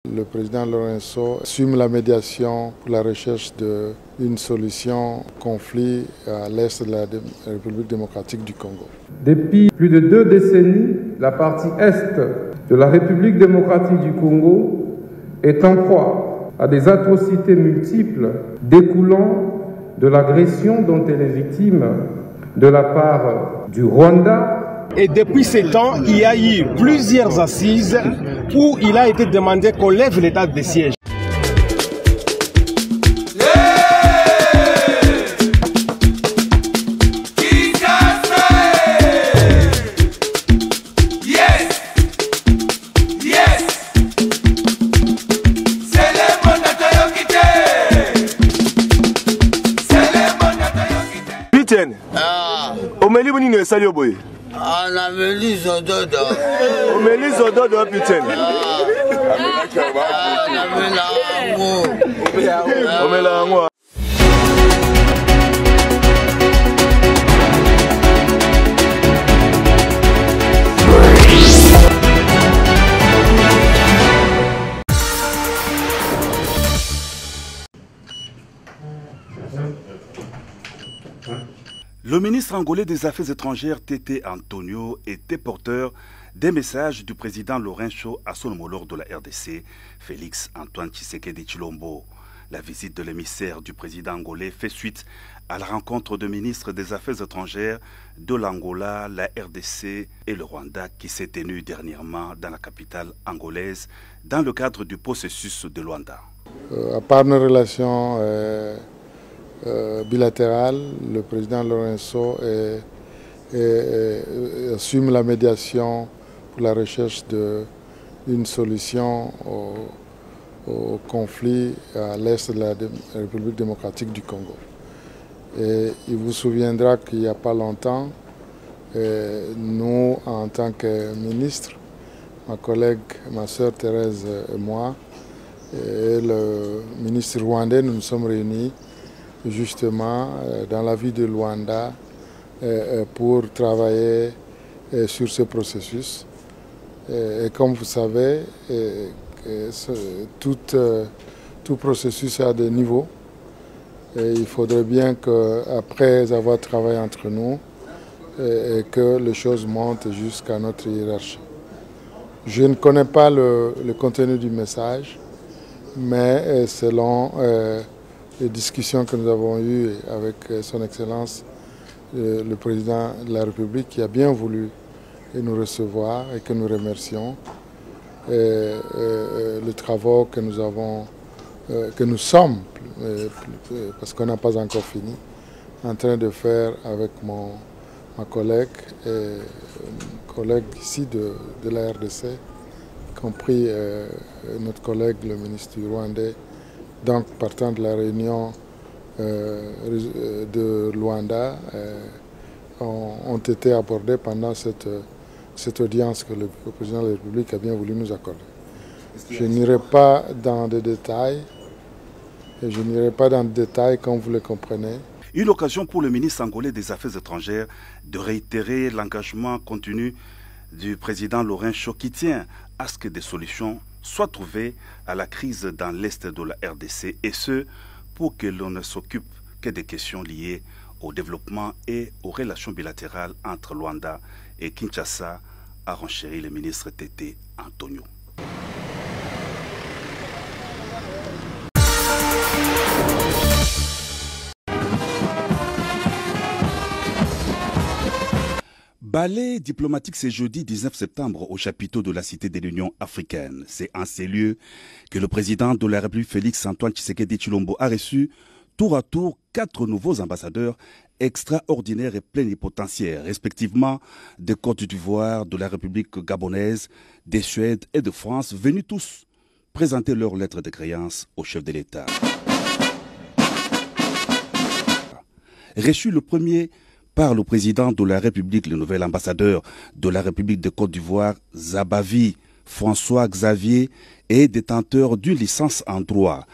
Le président Lourenço assume la médiation pour la recherche d'une solution au conflit à l'est de la République démocratique du Congo. Depuis plus de 2 décennies, la partie est de la République démocratique du Congo est en proie à des atrocités multiples découlant de l'agression dont elle est victime de la part du Rwanda. Et depuis ce temps, il y a eu plusieurs assises où il a été demandé qu'on lève l'état de siège. Omeli boni ne salio boy. On a venu Zododo. Omeli Zododo putain. Omela ngo. Le ministre angolais des Affaires étrangères, Tété Antonio, était porteur des messages du président Lourenço à son homologue de la RDC, Félix Antoine Tshisekedi Tshilombo. La visite de l'émissaire du président angolais fait suite à la rencontre de ministres des Affaires étrangères de l'Angola, la RDC et le Rwanda qui s'est tenue dernièrement dans la capitale angolaise dans le cadre du processus de Luanda. À part nos relations bilatérale, le président Lourenço assume la médiation pour la recherche d'une solution au conflit à l'est de la République démocratique du Congo. Et il vous souviendra qu'il n'y a pas longtemps, nous, en tant que ministre, ma collègue, ma sœur Thérèse et moi, et le ministre rwandais, nous nous sommes réunis justement dans la ville de Luanda pour travailler sur ce processus. Et comme vous savez, tout processus a des niveaux. Et il faudrait bien qu'après avoir travaillé entre nous, que les choses montent jusqu'à notre hiérarchie. Je ne connais pas le contenu du message, mais selon les discussions que nous avons eues avec son Excellence, le Président de la République, qui a bien voulu nous recevoir et que nous remercions, les travaux que nous avons, que nous sommes, parce qu'on n'a pas encore fini, en train de faire avec ma collègue, ici de la RDC, y compris notre collègue, le ministre du Rwandais. Donc, partant de la réunion de Luanda, ont été abordés pendant cette audience que le président de la République a bien voulu nous accorder. Je n'irai pas dans des détails, et je n'irai pas dans des détails comme vous le comprenez. Une occasion pour le ministre angolais des Affaires étrangères de réitérer l'engagement continu du président Lourenço qui tient à ce que des solutions soient trouvées à la crise dans l'est de la RDC, et ce, pour que l'on ne s'occupe que des questions liées au développement et aux relations bilatérales entre Luanda et Kinshasa, a renchéri le ministre Tété Antonio. Ballet diplomatique, c'est jeudi 19 septembre au chapiteau de la Cité de l'Union africaine. C'est en ces lieux que le président de la République Félix Antoine Tshisekedi Tshilombo a reçu tour à tour 4 nouveaux ambassadeurs extraordinaires et plénipotentiaires, respectivement de Côte d'Ivoire, de la République gabonaise, de Suède et de France, venus tous présenter leurs lettres de créance au chef de l'État. Reçu le premier par le président de la République, le nouvel ambassadeur de la République de Côte d'Ivoire, Zabavi François Xavier, est détenteur d'une licence en droit.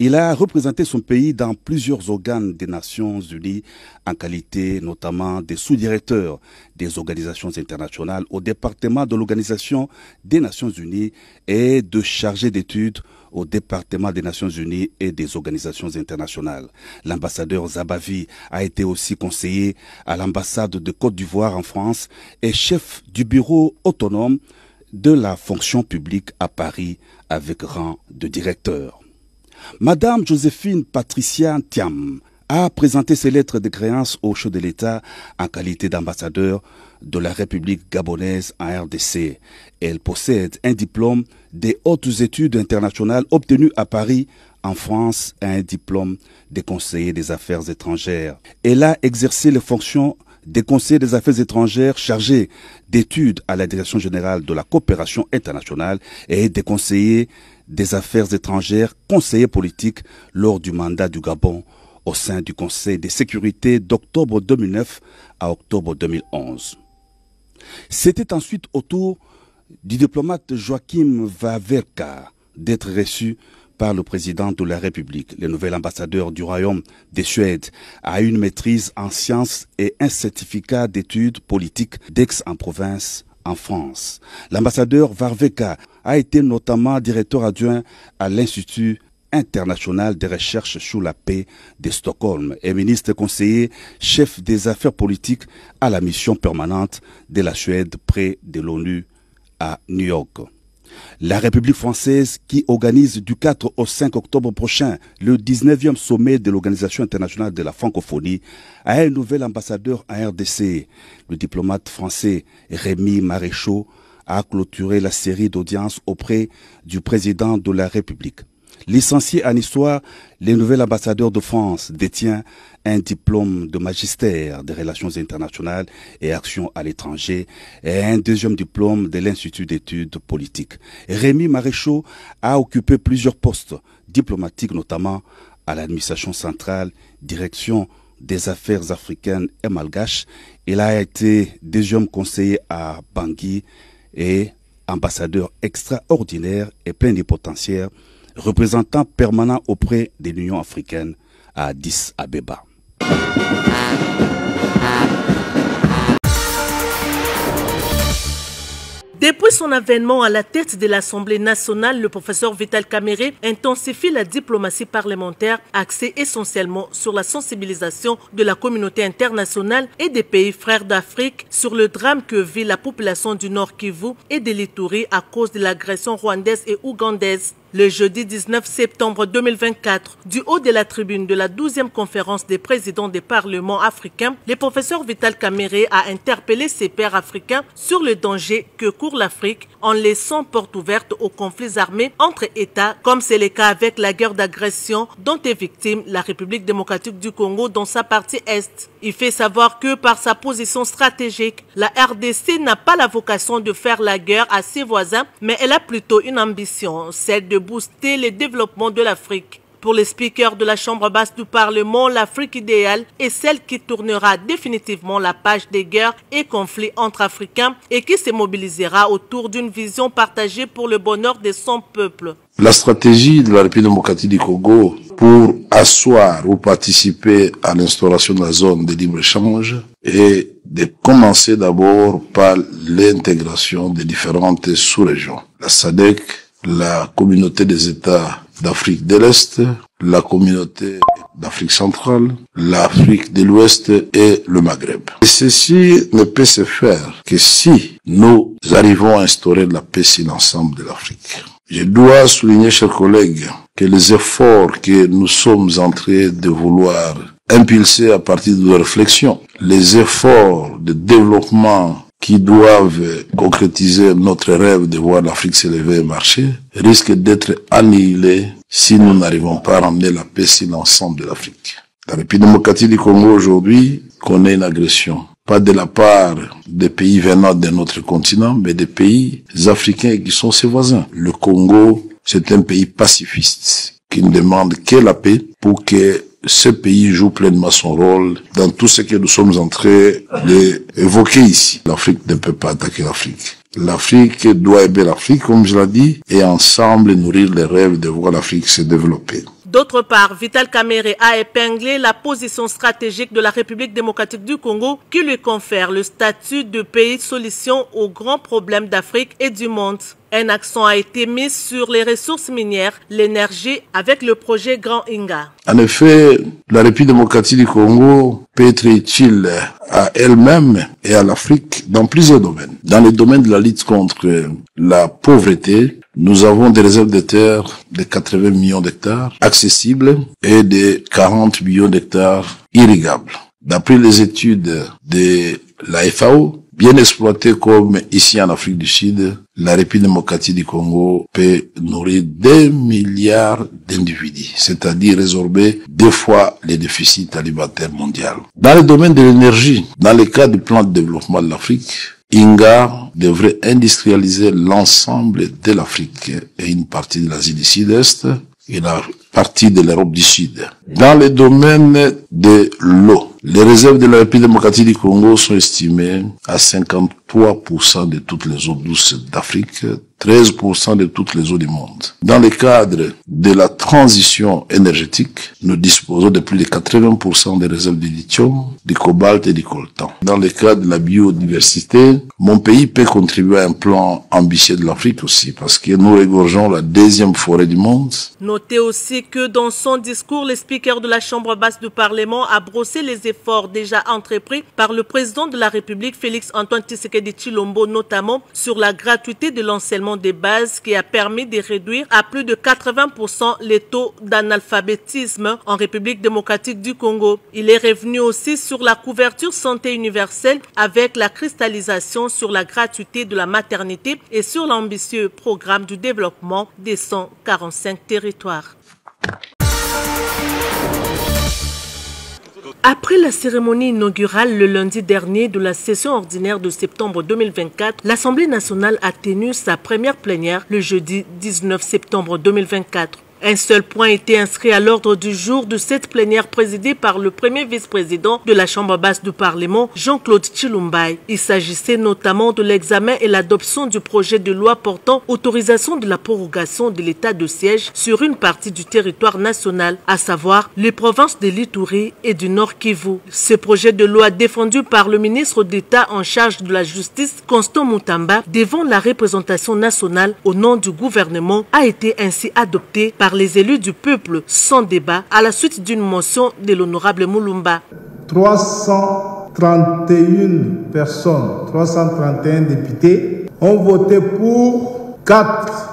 Il a représenté son pays dans plusieurs organes des Nations Unies en qualité notamment de sous-directeur des organisations internationales au département de l'Organisation des Nations Unies et de chargé d'études au département des Nations Unies et des organisations internationales. L'ambassadeur Zabavi a été aussi conseiller à l'ambassade de Côte d'Ivoire en France et chef du bureau autonome de la fonction publique à Paris avec rang de directeur. Madame Joséphine Patricia Thiam a présenté ses lettres de créance au chef de l'État en qualité d'ambassadeur de la République gabonaise en RDC. Elle possède un diplôme des hautes études internationales obtenu à Paris, en France, et un diplôme de conseiller des affaires étrangères. Elle a exercé les fonctions des conseillers des affaires étrangères chargés d'études à la Direction générale de la coopération internationale et des conseillers des affaires étrangères, conseillers politiques lors du mandat du Gabon au sein du Conseil de sécurité d'octobre 2009 à octobre 2011. C'était ensuite au tour du diplomate Joachim Wawerka d'être reçu par le président de la République. Le nouvel ambassadeur du Royaume de Suède a une maîtrise en sciences et un certificat d'études politiques d'Aix-en-Provence en France. L'ambassadeur Wawerka a été notamment directeur adjoint à l'Institut international de recherche sur la paix de Stockholm et ministre conseiller chef des affaires politiques à la mission permanente de la Suède près de l'ONU à New York. La République française, qui organise du 4 au 5 octobre prochain le 19e sommet de l'Organisation internationale de la francophonie, a un nouvel ambassadeur à RDC. Le diplomate français Rémi Maréchaux a clôturé la série d'audiences auprès du président de la République. Licencié en histoire, le nouvel ambassadeur de France détient un diplôme de magistère des relations internationales et actions à l'étranger et un deuxième diplôme de l'Institut d'études politiques. Rémi Maréchaux a occupé plusieurs postes diplomatiques, notamment à l'administration centrale, direction des affaires africaines et malgaches. Il a été deuxième conseiller à Bangui et ambassadeur extraordinaire et plénipotentiaire, représentant permanent auprès de l'Union africaine à Addis Abeba. Depuis son avènement à la tête de l'Assemblée nationale, le professeur Vital Kamerhe intensifie la diplomatie parlementaire axée essentiellement sur la sensibilisation de la communauté internationale et des pays frères d'Afrique sur le drame que vit la population du Nord Kivu et de l'Ituri à cause de l'agression rwandaise et ougandaise. Le jeudi 19 septembre 2024, du haut de la tribune de la 12e conférence des présidents des parlements africains, le professeur Vital Kamerhe a interpellé ses pairs africains sur le danger que court l'Afrique en laissant porte ouverte aux conflits armés entre États, comme c'est le cas avec la guerre d'agression dont est victime la République démocratique du Congo dans sa partie Est. Il fait savoir que par sa position stratégique, la RDC n'a pas la vocation de faire la guerre à ses voisins, mais elle a plutôt une ambition, celle de booster le développement de l'Afrique. Pour les speakers de la Chambre basse du Parlement, l'Afrique idéale est celle qui tournera définitivement la page des guerres et conflits entre Africains et qui se mobilisera autour d'une vision partagée pour le bonheur de son peuple. La stratégie de la République démocratique du Congo pour asseoir ou participer à l'instauration de la zone de libre-échange est de commencer d'abord par l'intégration des différentes sous-régions. La SADC, la communauté des États d'Afrique de l'Est, la communauté d'Afrique centrale, l'Afrique de l'Ouest et le Maghreb. Et ceci ne peut se faire que si nous arrivons à instaurer la paix sur l'ensemble de l'Afrique. Je dois souligner, chers collègues, que les efforts que nous sommes en train de vouloir impulser à partir de réflexions, les efforts de développement qui doivent concrétiser notre rêve de voir l'Afrique s'élever et marcher, risquent d'être annihilés si nous n'arrivons pas à ramener la paix sur l'ensemble de l'Afrique. La République démocratique du Congo aujourd'hui connaît une agression, pas de la part des pays venant de notre continent, mais des pays africains qui sont ses voisins. Le Congo, c'est un pays pacifiste qui ne demande que la paix pour que ce pays joue pleinement son rôle dans tout ce que nous sommes en train d'évoquer ici. L'Afrique ne peut pas attaquer l'Afrique. L'Afrique doit aimer l'Afrique, comme je l'ai dit, et ensemble nourrir les rêves de voir l'Afrique se développer. D'autre part, Vital Kamerhe a épinglé la position stratégique de la République démocratique du Congo qui lui confère le statut de pays solution aux grands problèmes d'Afrique et du monde. Un accent a été mis sur les ressources minières, l'énergie avec le projet Grand Inga. En effet, la République démocratique du Congo peut être utile à elle-même et à l'Afrique dans plusieurs domaines. Dans le domaine de la lutte contre la pauvreté, nous avons des réserves de terre de 80 millions d'hectares accessibles et de 40 millions d'hectares irrigables. D'après les études de la FAO, bien exploité comme ici en Afrique du Sud, la République démocratique du Congo peut nourrir 2 milliards d'individus, c'est-à-dire résorber 2 fois les déficits alimentaires mondiaux. Dans le domaine de l'énergie, dans le cadre du plan de développement de l'Afrique, INGA devrait industrialiser l'ensemble de l'Afrique et une partie de l'Asie du Sud-Est et la partie de l'Europe du Sud. Dans le domaine de l'eau, les réserves de la République démocratique du Congo sont estimées à 53% de toutes les eaux douces d'Afrique, 13% de toutes les eaux du monde. Dans le cadre de la transition énergétique, nous disposons de plus de 80% des réserves de lithium, du cobalt et du coltan. Dans le cadre de la biodiversité, mon pays peut contribuer à un plan ambitieux de l'Afrique aussi, parce que nous égorgeons la 2e forêt du monde. Notez aussi que dans son discours, le speaker de la Chambre basse du Parlement a brossé les efforts déjà entrepris par le président de la République, Félix Antoine Tshisekedi Tshilombo, notamment sur la gratuité de l'enseignement des bases qui a permis de réduire à plus de 80% les taux d'analphabétisme en République démocratique du Congo. Il est revenu aussi sur la couverture santé universelle avec la cristallisation sur la gratuité de la maternité et sur l'ambitieux programme du développement des 145 territoires. Après la cérémonie inaugurale le lundi dernier de la session ordinaire de septembre 2024, l'Assemblée nationale a tenu sa première plénière le jeudi 19 septembre 2024. Un seul point était inscrit à l'ordre du jour de cette plénière présidée par le premier vice-président de la Chambre basse du Parlement, Jean-Claude Tshilumbai. Il s'agissait notamment de l'examen et l'adoption du projet de loi portant autorisation de la prorogation de l'état de siège sur une partie du territoire national, à savoir les provinces de l'Ituri et du Nord Kivu. Ce projet de loi défendu par le ministre d'État en charge de la justice, Constant Mutamba, devant la représentation nationale au nom du gouvernement, a été ainsi adopté par les élus du peuple sans débat à la suite d'une motion de l'honorable Mulumba. 331 personnes, 331 députés ont voté pour, 4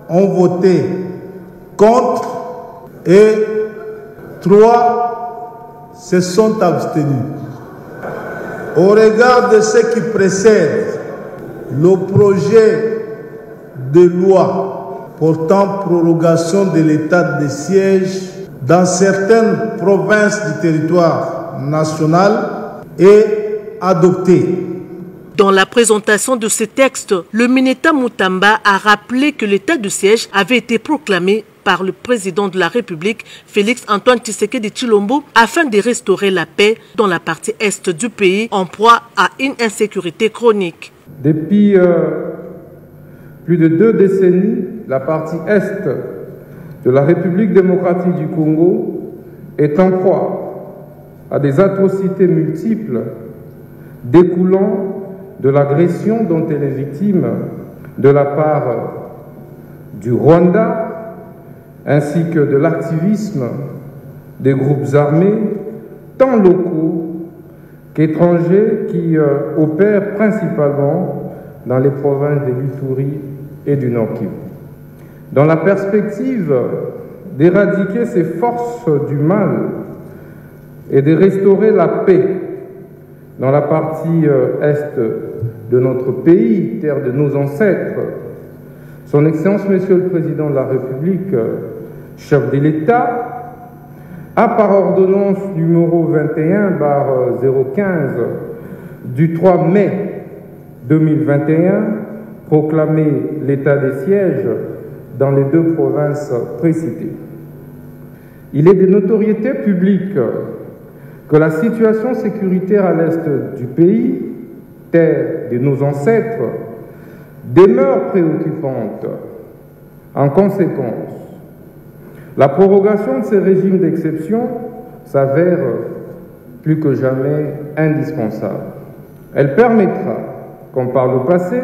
ont voté contre et 3 se sont abstenus. Au regard de ce qui précède, le projet de loi portant prorogation de l'état de siège dans certaines provinces du territoire national est adopté. Dans la présentation de ce texte, le Mineta Mutamba a rappelé que l'état de siège avait été proclamé par le président de la République, Félix Antoine Tshisekedi Tshilombo, afin de restaurer la paix dans la partie est du pays en proie à une insécurité chronique. Depuis plus de 2 décennies, la partie est de la République démocratique du Congo est en proie à des atrocités multiples découlant de l'agression dont elle est victime de la part du Rwanda ainsi que de l'activisme des groupes armés, tant locaux qu'étrangers, qui opèrent principalement dans les provinces de l'Ituri et du Nord Kivu. Dans la perspective d'éradiquer ces forces du mal et de restaurer la paix dans la partie est de notre pays, terre de nos ancêtres, Son Excellence, Monsieur le Président de la République, chef de l'État, a par ordonnance numéro 21/015 du 3 mai 2021 proclamé l'état des sièges dans les 2 provinces précitées. Il est de notoriété publique que la situation sécuritaire à l'est du pays, terre de nos ancêtres, demeure préoccupante. En conséquence, La prorogation de ces régimes d'exception s'avère plus que jamais indispensable. Elle permettra, comme par le passé,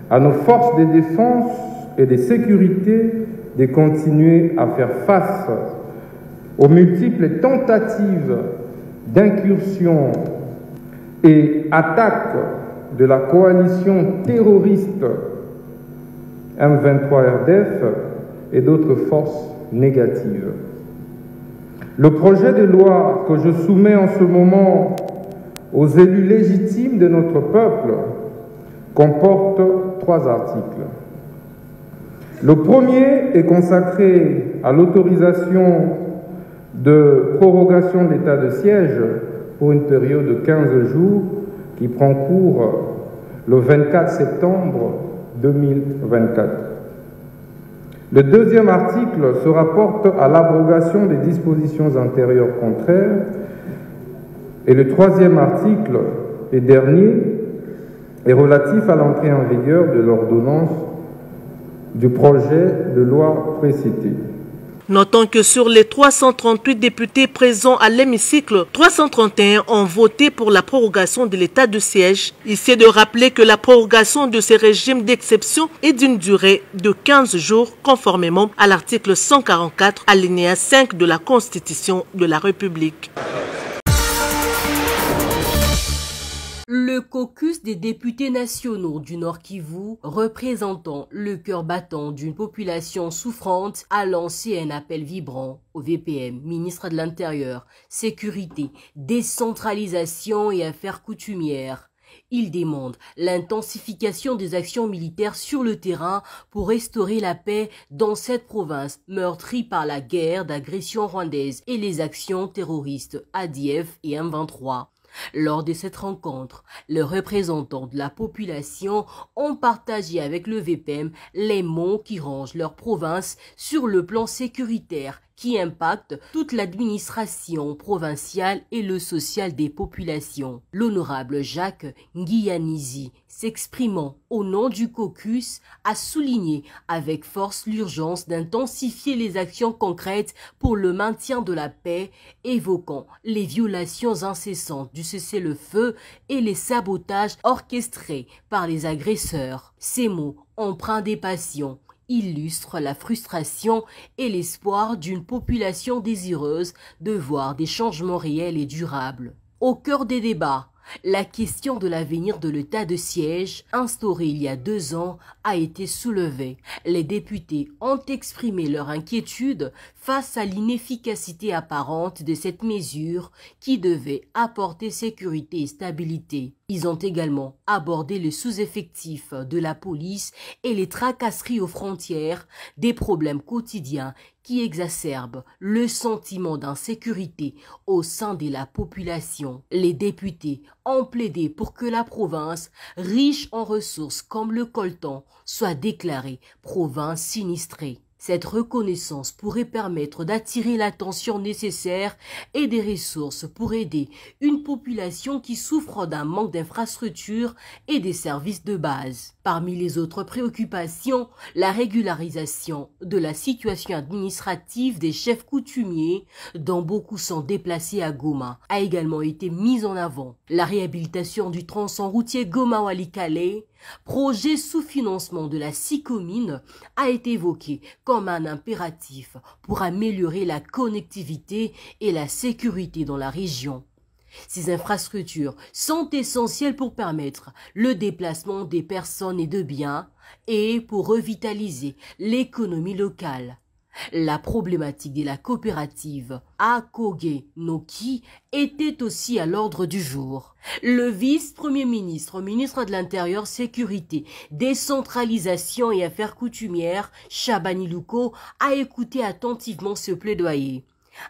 à nos forces de défense et de sécurité de continuer à faire face aux multiples tentatives d'incursion et attaques de la coalition terroriste M23-RDF et d'autres forces négatives. Le projet de loi que je soumets en ce moment aux élus légitimes de notre peuple comporte 3 articles. Le premier est consacré à l'autorisation de prorogation de l'état de siège pour une période de 15 jours qui prend cours le 24 septembre 2024. Le deuxième article se rapporte à l'abrogation des dispositions antérieures contraires et le troisième article et dernier est relatif à l'entrée en vigueur de l'ordonnance du projet de loi précité. Notons que sur les 338 députés présents à l'hémicycle, 331 ont voté pour la prorogation de l'état de siège. Ici est de rappeler que la prorogation de ces régimes d'exception est d'une durée de 15 jours, conformément à l'article 144, alinéa 5 de la Constitution de la République. Le caucus des députés nationaux du Nord Kivu, représentant le cœur battant d'une population souffrante, a lancé un appel vibrant au VPM, ministre de l'Intérieur, Sécurité, Décentralisation et Affaires coutumières. Il demande l'intensification des actions militaires sur le terrain pour restaurer la paix dans cette province meurtrie par la guerre d'agression rwandaise et les actions terroristes ADF et M23. Lors de cette rencontre, les représentants de la population ont partagé avec le VPM les maux qui rongent leur province sur le plan sécuritaire qui impacte toute l'administration provinciale et le social des populations. L'honorable Jacques Nguianizi, s'exprimant au nom du caucus, a souligné avec force l'urgence d'intensifier les actions concrètes pour le maintien de la paix, évoquant les violations incessantes du cessez-le-feu et les sabotages orchestrés par les agresseurs. Ces mots empreints des passions illustre la frustration et l'espoir d'une population désireuse de voir des changements réels et durables. Au cœur des débats, la question de l'avenir de l'état de siège, instauré il y a 2 ans, a été soulevée. Les députés ont exprimé leur inquiétude face à l'inefficacité apparente de cette mesure qui devait apporter sécurité et stabilité. Ils ont également abordé le sous-effectif de la police et les tracasseries aux frontières, des problèmes quotidiens qui exacerbent le sentiment d'insécurité au sein de la population. Les députés ont plaidé pour que la province, riche en ressources comme le coltan, soit déclarée province sinistrée. Cette reconnaissance pourrait permettre d'attirer l'attention nécessaire et des ressources pour aider une population qui souffre d'un manque d'infrastructures et des services de base. Parmi les autres préoccupations, la régularisation de la situation administrative des chefs coutumiers, dont beaucoup sont déplacés à Goma, a également été mise en avant. La réhabilitation du tronçon routier Goma-Walikale, projet sous financement de la 6 communes, a été évoqué comme un impératif pour améliorer la connectivité et la sécurité dans la région. Ces infrastructures sont essentielles pour permettre le déplacement des personnes et de biens et pour revitaliser l'économie locale. La problématique de la coopérative Akoge Noki était aussi à l'ordre du jour. Le vice-premier ministre, ministre de l'Intérieur, Sécurité, Décentralisation et Affaires coutumières, Chabani Louko, a écouté attentivement ce plaidoyer.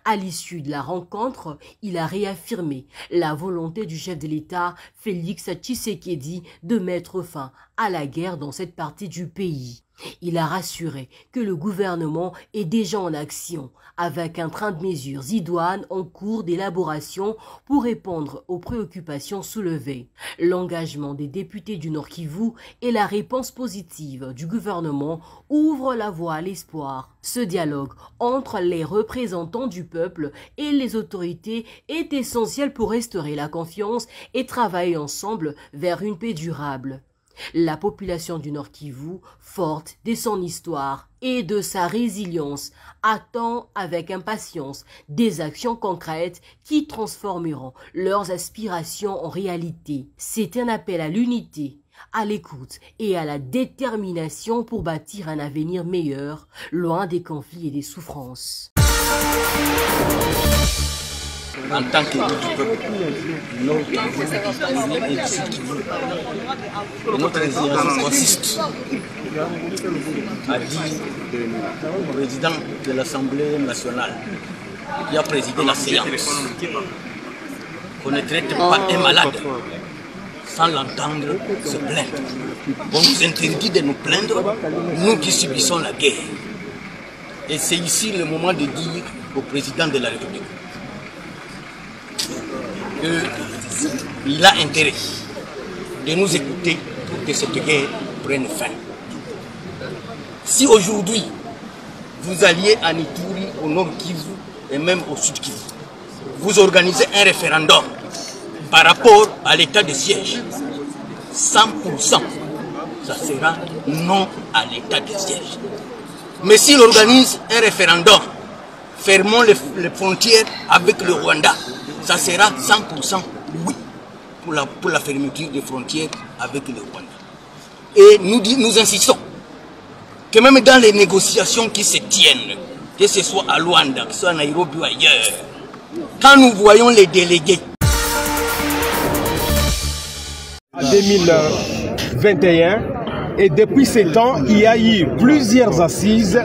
À l'issue de la rencontre, il a réaffirmé la volonté du chef de l'État, Félix Tshisekedi, de mettre fin à la guerre dans cette partie du pays. Il a rassuré que le gouvernement est déjà en action avec un train de mesures idoines en cours d'élaboration pour répondre aux préoccupations soulevées. L'engagement des députés du Nord Kivu et la réponse positive du gouvernement ouvrent la voie à l'espoir. Ce dialogue entre les représentants du peuple et les autorités est essentiel pour restaurer la confiance et travailler ensemble vers une paix durable. La population du Nord Kivu, forte de son histoire et de sa résilience, attend avec impatience des actions concrètes qui transformeront leurs aspirations en réalité. C'est un appel à l'unité, à l'écoute et à la détermination pour bâtir un avenir meilleur, loin des conflits et des souffrances. En tant qu'élu du peuple, notre résilience consiste à dire au président de l'Assemblée nationale qui a présidé la séance qu'on ne traite pas un malade sans l'entendre se plaindre. On nous interdit de nous plaindre, nous qui subissons la guerre. Et c'est ici le moment de dire au président de la République qu'il a intérêt de nous écouter pour que cette guerre prenne fin. Si aujourd'hui vous alliez à Ituri, au Nord Kivu et même au Sud Kivu, vous organisez un référendum par rapport à l'état de siège, 100%, ça sera non à l'état de siège. Mais s'il organise un référendum fermons les frontières avec le Rwanda, ça sera 100% oui pour la fermeture des frontières avec le Rwanda. Et nous insistons que même dans les négociations qui se tiennent, que ce soit à Luanda, que ce soit à Nairobi ou ailleurs, quand nous voyons les délégués en 2021, et depuis ce temps, il y a eu plusieurs assises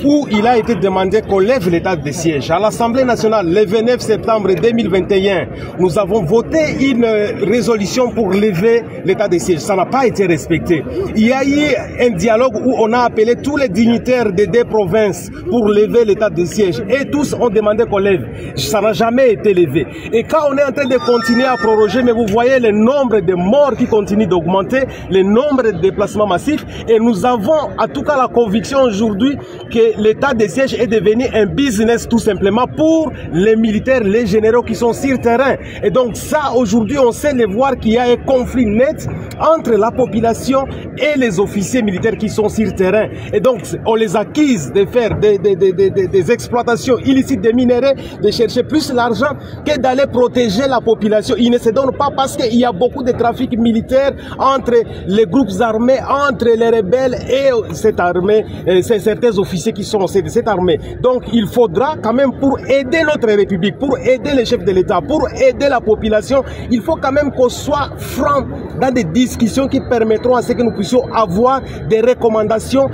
où il a été demandé qu'on lève l'état de siège. À l'Assemblée nationale, le 29 septembre 2021, nous avons voté une résolution pour lever l'état de siège. Ça n'a pas été respecté. Il y a eu un dialogue où on a appelé tous les dignitaires des deux provinces pour lever l'état de siège. Et tous ont demandé qu'on lève. Ça n'a jamais été levé. Et quand on est en train de continuer à proroger, mais vous voyez le nombre de morts qui continue d'augmenter, le nombre de déplacements massifs, et nous avons en tout cas la conviction aujourd'hui que l'état de siège est devenu un business tout simplement pour les militaires, les généraux qui sont sur terrain. Et donc ça, aujourd'hui, on sait le voir qu'il y a un conflit net entre la population et les officiers militaires qui sont sur terrain. Et donc, on les accuse de faire des exploitations illicites des minéraux, de chercher plus l'argent que d'aller protéger la population. Ils ne se donnent pas parce qu'il y a beaucoup de trafic militaire entre les groupes armés, entre les rebelles et cette armée, certains officiers qui sont de cette armée. Donc il faudra quand même, pour aider notre République, pour aider les chefs de l'État, pour aider la population, il faut quand même qu'on soit franc dans des discussions qui permettront à ce que nous puissions avoir des recommandations,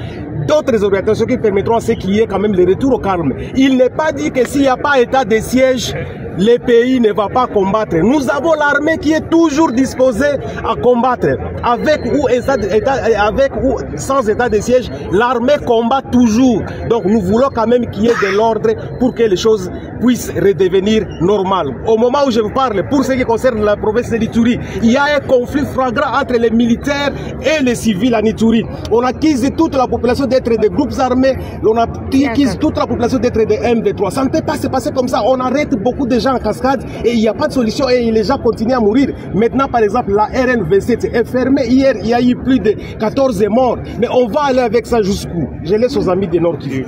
d'autres orientations qui permettront à ce qu'il y ait quand même le retour au calme. Il n'est pas dit que s'il n'y a pas état de siège, le pays ne va pas combattre. Nous avons l'armée qui est toujours disposée à combattre. Avec ou sans état de siège, l'armée combat toujours. Donc nous voulons quand même qu'il y ait de l'ordre pour que les choses puissent redevenir normales. Au moment où je vous parle, pour ce qui concerne la province de l'Ituri, il y a un conflit flagrant entre les militaires et les civils en Ituri. On accuse toute la population d'être des groupes armés, on accuse toute la population d'être des M23. Ça ne peut pas se passer comme ça. On arrête beaucoup de gens en cascade et il n'y a pas de solution et les gens continuent à mourir. Maintenant, par exemple, la RN27 est fermée. Hier, il y a eu plus de 14 morts. Mais on va aller avec ça jusqu'où? Je laisse aux amis des Nord Kivu.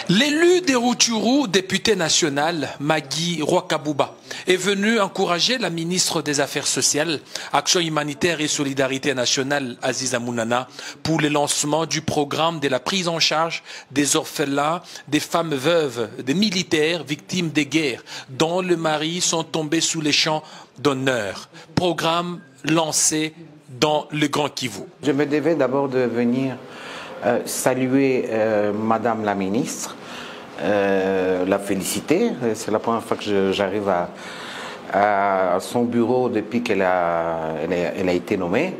L'élu des Rutshuru, député national, Maggie Rwakabouba, est venu encourager la ministre des Affaires sociales, Action humanitaire et solidarité nationale, Aziza Mounana, pour le lancement du programme de la prise en charge des orphelins, des femmes veuves, des militaires victimes des guerres, dont les maris sont tombés sous les champs d'honneur. Programme lancé dans le Grand Kivu. Je me devais d'abord de venir saluer Madame la ministre, la féliciter. C'est la première fois que j'arrive à son bureau depuis qu'elle a été nommée.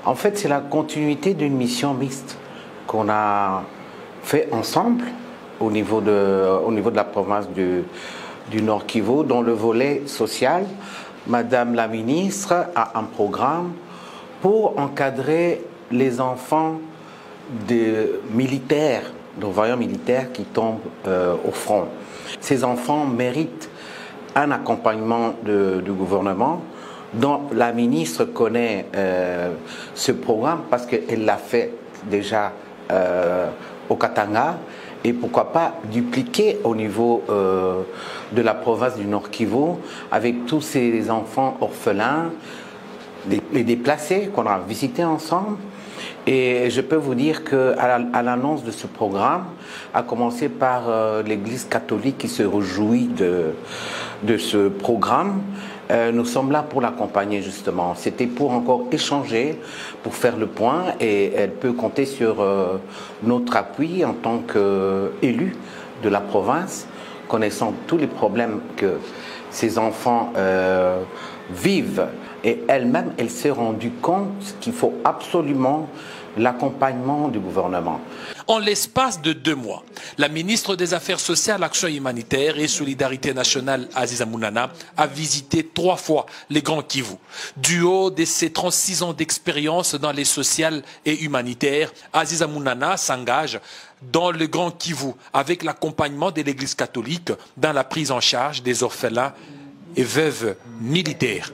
En fait, c'est la continuité d'une mission mixte qu'on a fait ensemble au niveau de la province du Nord Kivu. Dans le volet social, Madame la ministre a un programme pour encadrer les enfants de militaires, de voyants militaires qui tombent au front. Ces enfants méritent un accompagnement du gouvernement dont la ministre connaît ce programme parce qu'elle l'a fait déjà au Katanga et pourquoi pas dupliquer au niveau de la province du Nord Kivu avec tous ces enfants orphelins, les déplacés qu'on a visités ensemble. Et je peux vous dire qu'à l'annonce de ce programme, à commencer par l'Église catholique qui se réjouit de ce programme, nous sommes là pour l'accompagner justement. C'était pour encore échanger, pour faire le point et elle peut compter sur notre appui en tant qu'élu de la province, connaissant tous les problèmes que ces enfants vivent. Et elle-même, elle s'est rendue compte qu'il faut absolument l'accompagnement du gouvernement. En l'espace de 2 mois, la ministre des Affaires sociales, Action humanitaire et Solidarité nationale, Aziza Mounana, a visité 3 fois les Grands Kivu. Du haut de ses 36 ans d'expérience dans les sociales et humanitaires, Aziza Mounana s'engage dans le Grand Kivu avec l'accompagnement de l'Église catholique dans la prise en charge des orphelins et veuves militaires.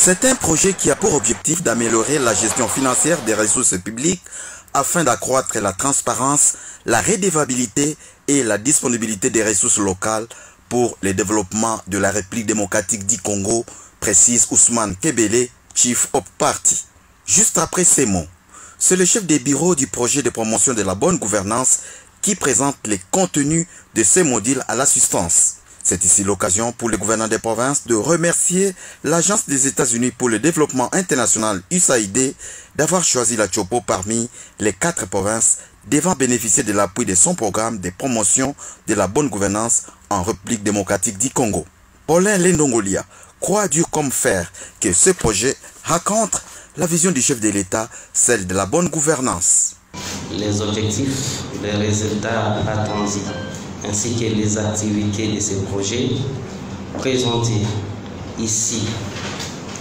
C'est un projet qui a pour objectif d'améliorer la gestion financière des ressources publiques afin d'accroître la transparence, la redevabilité et la disponibilité des ressources locales pour le développement de la République démocratique du Congo, précise Ousmane Kebele, Chief of Party. Juste après ces mots, c'est le chef des bureaux du projet de promotion de la bonne gouvernance qui présente les contenus de ces modules à l'assistance. C'est ici l'occasion pour le gouvernement des provinces de remercier l'Agence des États-Unis pour le développement international USAID d'avoir choisi la Tchopo parmi les 4 provinces devant bénéficier de l'appui de son programme de promotion de la bonne gouvernance en République démocratique du Congo. Paulin Lendongolia croit dur comme fer que ce projet raconte la vision du chef de l'État, celle de la bonne gouvernance. Les objectifs, les résultats attendus, ainsi que les activités de ces projets présentés ici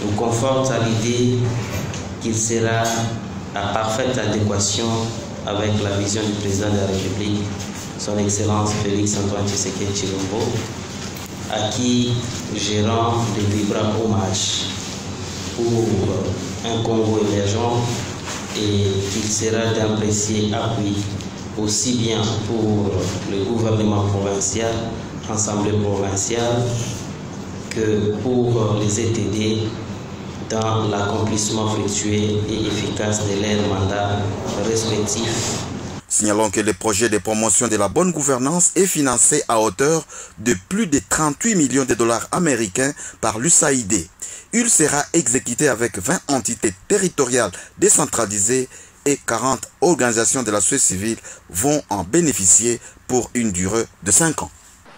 nous confortent à l'idée qu'il sera à parfaite adéquation avec la vision du président de la République, son Excellence Félix Antoine Tshisekedi Tshilombo, à qui je rends de vibrants hommages pour un Congo émergent et qu'il sera d'un précieux appui aussi bien pour le gouvernement provincial, l'Assemblée provinciale, que pour les ETD dans l'accomplissement fructueux et efficace de leurs mandats respectifs. Signalons que le projet de promotion de la bonne gouvernance est financé à hauteur de plus de 38 millions de dollars américains par l'USAID. Il sera exécuté avec 20 entités territoriales décentralisées et 40 organisations de la société civile vont en bénéficier pour une durée de 5 ans.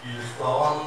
Ils feront